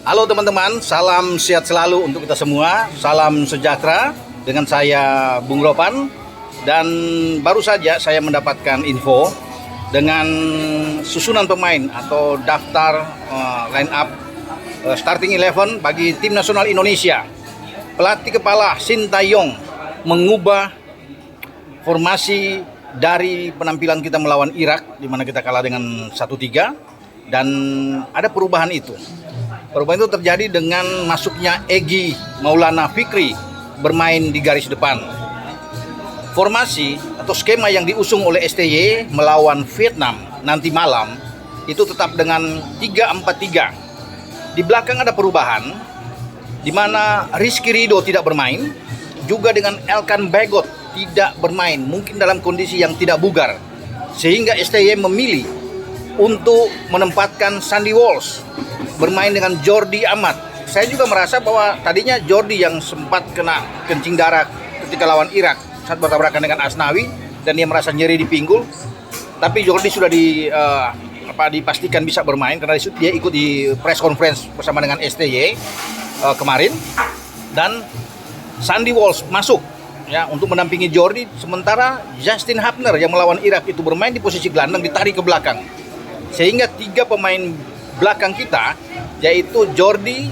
Halo teman-teman, salam sehat selalu untuk kita semua. Salam sejahtera dengan saya Bung Ropan. Dan baru saja saya mendapatkan info dengan susunan pemain atau daftar line up starting 11 bagi tim nasional Indonesia. Pelatih kepala Sintayong mengubah formasi dari penampilan kita melawan Irak, di mana kita kalah dengan 1-3, dan ada perubahan itu. Perubahan itu terjadi dengan masuknya Egy Maulana Fikri bermain di garis depan. Formasi atau skema yang diusung oleh STY melawan Vietnam nanti malam itu tetap dengan 3-4-3. Di belakang ada perubahan, di mana Rizky Ridho tidak bermain, juga dengan Elkan Bagot tidak bermain, mungkin dalam kondisi yang tidak bugar, sehingga STY memilih untuk menempatkan Sandy Walsh bermain dengan Jordi Amat. Saya juga merasa bahwa tadinya Jordi yang sempat kena kencing darah ketika lawan Irak saat bertabrakan dengan Asnawi dan dia merasa nyeri di pinggul, tapi Jordi sudah dipastikan bisa bermain karena dia ikut di press conference bersama dengan STY kemarin. Dan Sandy Walsh masuk ya untuk mendampingi Jordi, sementara Justin Hapner yang melawan Irak itu bermain di posisi gelandang, ditarik ke belakang, sehingga 3 pemain belakang kita yaitu Jordi,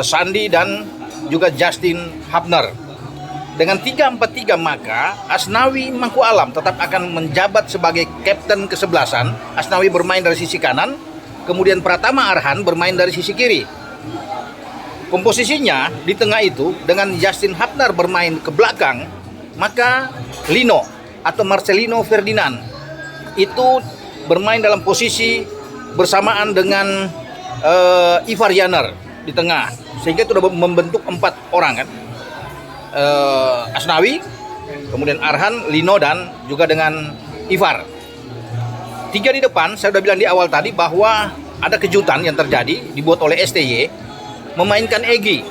Sandy, dan juga Justin Hapner. Dengan 3-4-3 maka Asnawi Mangku Alam tetap akan menjabat sebagai kapten kesebelasan. Asnawi bermain dari sisi kanan, kemudian Pratama Arhan bermain dari sisi kiri. Komposisinya di tengah itu dengan Justin Hapner bermain ke belakang, maka Lino atau Marcelino Ferdinand itu bermain dalam posisi bersamaan dengan Ivar Yaner di tengah, sehingga itu sudah membentuk 4 orang kan. Asnawi, kemudian Arhan, Lino, dan juga dengan Ivar. 3 di depan. Saya sudah bilang di awal tadi bahwa ada kejutan yang terjadi dibuat oleh STY, memainkan Egy.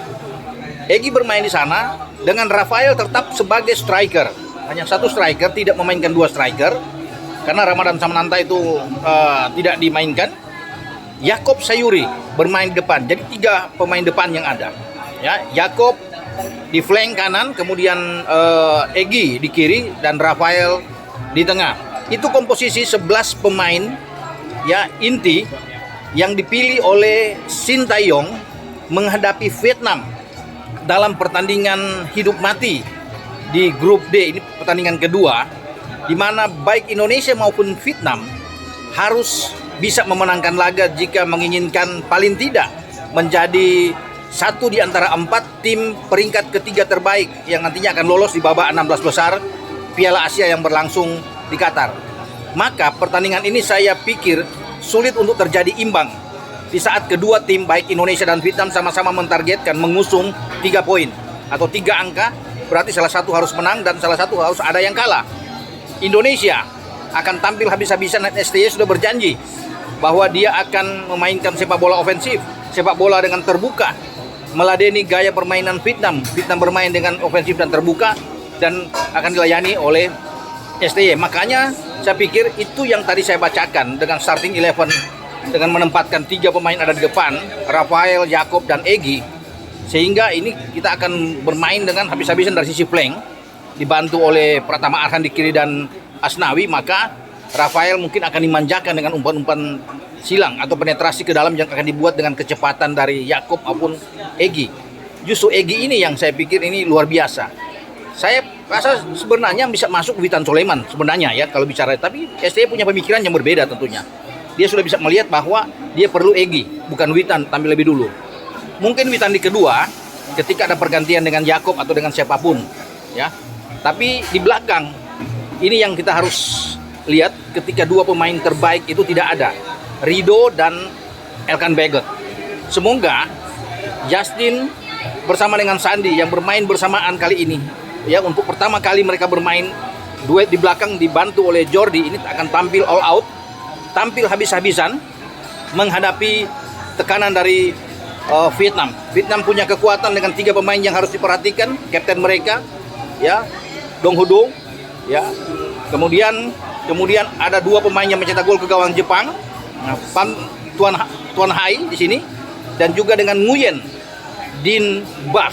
Egy bermain di sana dengan Rafael tetap sebagai striker. Hanya 1 striker, tidak memainkan 2 striker karena Ramadan Samananta itu tidak dimainkan. Yakob Sayuri bermain di depan. Jadi 3 pemain depan yang ada. Ya, Yakob di flank kanan, kemudian Egy di kiri, dan Rafael di tengah. Itu komposisi 11 pemain ya inti yang dipilih oleh Sintayong menghadapi Vietnam dalam pertandingan hidup mati di grup D. Ini pertandingan kedua, di mana baik Indonesia maupun Vietnam harus bisa memenangkan laga jika menginginkan paling tidak menjadi satu di antara 4 tim peringkat ketiga terbaik yang nantinya akan lolos di babak 16 besar Piala Asia yang berlangsung di Qatar. Maka pertandingan ini saya pikir sulit untuk terjadi imbang di saat kedua tim baik Indonesia dan Vietnam sama-sama mentargetkan mengusung 3 poin atau 3 angka. Berarti salah satu harus menang dan salah satu harus ada yang kalah. Indonesia akan tampil habis-habisan dan STY sudah berjanji bahwa dia akan memainkan sepak bola ofensif, sepak bola dengan terbuka, meladeni gaya permainan Vietnam. Vietnam bermain dengan ofensif dan terbuka dan akan dilayani oleh STY. Makanya saya pikir itu yang tadi saya bacakan dengan starting 11, dengan menempatkan 3 pemain ada di depan, Rafael, Yakob, dan Egy, sehingga ini kita akan bermain dengan habis-habisan dari sisi flank, dibantu oleh Pratama Arhan di kiri dan Asnawi. Maka Rafael mungkin akan dimanjakan dengan umpan-umpan silang atau penetrasi ke dalam yang akan dibuat dengan kecepatan dari Yakob maupun Egy. Justru Egy ini yang saya pikir ini luar biasa. Saya rasa sebenarnya bisa masuk Witan Sulaiman sebenarnya ya kalau bicara, tapi STY punya pemikiran yang berbeda tentunya. Dia sudah bisa melihat bahwa dia perlu Egy, bukan Witan tampil lebih dulu. Mungkin Witan di kedua ketika ada pergantian dengan Yakob atau dengan siapapun ya. Tapi di belakang ini yang kita harus lihat ketika 2 pemain terbaik itu tidak ada, Ridho dan Elkan Bagot. Semoga Justin bersama dengan Sandy yang bermain bersamaan kali ini ya, untuk pertama kali mereka bermain duet di belakang dibantu oleh Jordi, ini akan tampil all out, tampil habis-habisan menghadapi tekanan dari Vietnam. Vietnam punya kekuatan dengan 3 pemain yang harus diperhatikan, kapten mereka ya, Dong Hudong ya. Kemudian ada 2 pemain yang mencetak gol ke gawang Jepang. Nah, Tuan Hai di sini dan juga dengan Nguyen Din Bah.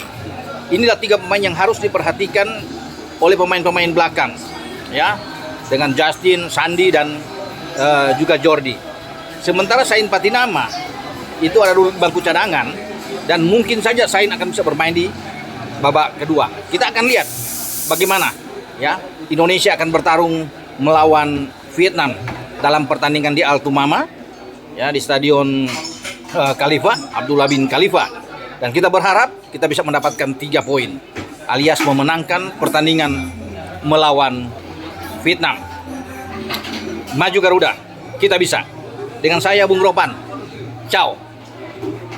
Inilah 3 pemain yang harus diperhatikan oleh pemain-pemain belakang, ya, dengan Justin, Sandi, dan juga Jordi. Sementara Sain Patinama itu ada di bangku cadangan dan mungkin saja Sain akan bisa bermain di babak kedua. Kita akan lihat bagaimana, ya, Indonesia akan bertarung melawan Vietnam dalam pertandingan di Altumama, ya, di Stadion Khalifa, Abdullah bin Khalifa. Dan kita berharap kita bisa mendapatkan 3 poin alias memenangkan pertandingan melawan Vietnam. Maju Garuda, kita bisa. Dengan saya Bung Ropan. Ciao.